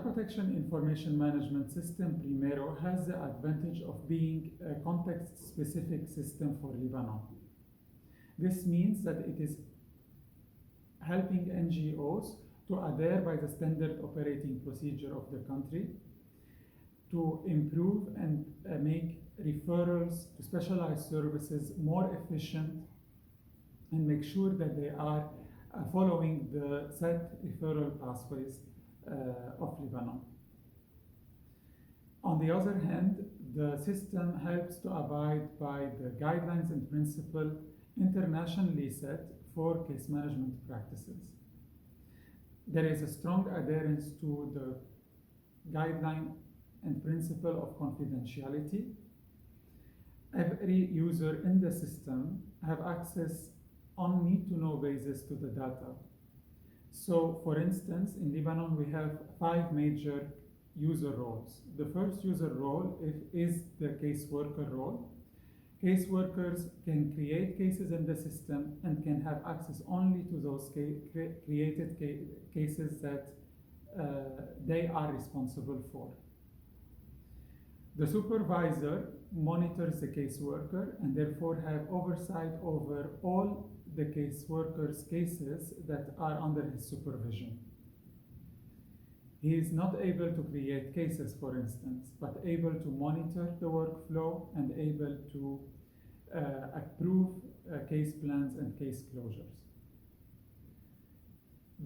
Child Protection Information Management System, Primero, has the advantage of being a context-specific system for Lebanon. This means that it is helping NGOs to adhere by the standard operating procedure of the country, to improve and make referrals to specialized services more efficient, and make sure that they are following the set referral pathways of Lebanon. On the other hand, the system helps to abide by the guidelines and principles internationally set for case management practices. There is a strong adherence to the guideline and principle of confidentiality. Every user in the system have access on need-to-know basis to the data. So, for instance, in Lebanon, we have 5 major user roles. The first user role is the caseworker role. Caseworkers can create cases in the system and can have access only to those created cases that they are responsible for. The supervisor monitors the caseworker and therefore have oversight over all the caseworker's cases that are under his supervision. He is not able to create cases, for instance, but able to monitor the workflow and able to approve case plans and case closures.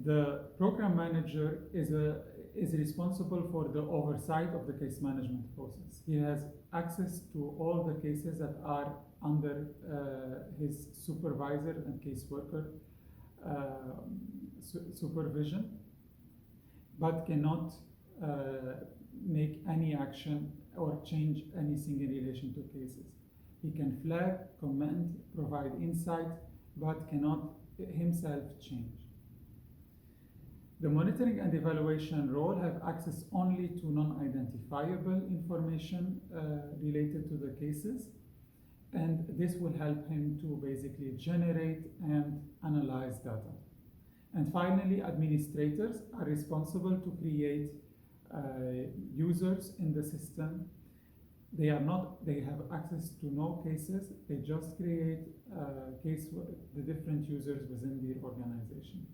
The program manager is responsible for the oversight of the case management process. He has access to all the cases that are under his supervisor and caseworker supervision, but cannot make any action or change anything in relation to cases. He can flag, comment, provide insight, but cannot himself change. The monitoring and evaluation role have access only to non-identifiable information related to the cases, and this will help him to basically generate and analyze data. And finally, administrators are responsible to create users in the system. They have access to no cases, they just create the different users within their organization.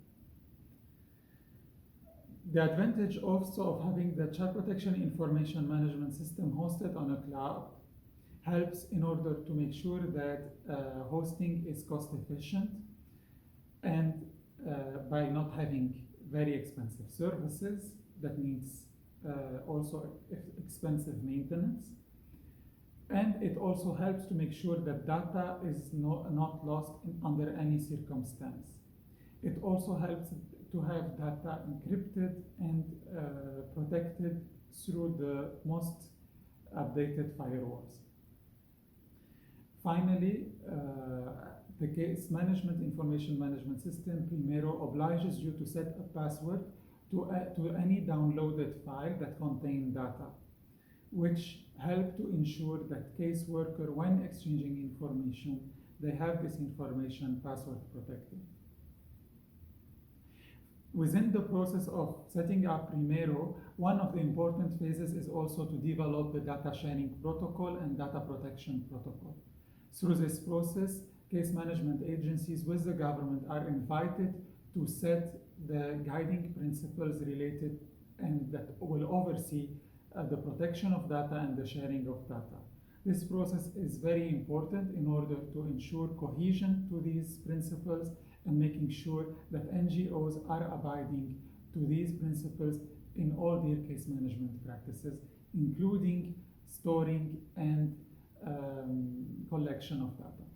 The advantage also of having the Child Protection Information Management System hosted on a cloud helps in order to make sure that hosting is cost efficient, and by not having very expensive services that needs also expensive maintenance. And it also helps to make sure that data is not lost under any circumstance. It also helps to have data encrypted and protected through the most updated firewalls. Finally, the Case Management Information Management System, Primero, obliges you to set a password to any downloaded file that contain data, which help to ensure that caseworker, when exchanging information, they have this information password protected. Within the process of setting up Primero, one of the important phases is also to develop the data sharing protocol and data protection protocol. Through this process, case management agencies with the government are invited to set the guiding principles related and that will oversee the protection of data and the sharing of data. This process is very important in order to ensure cohesion to these principles and making sure that NGOs are abiding to these principles in all their case management practices, including storing and collection of data.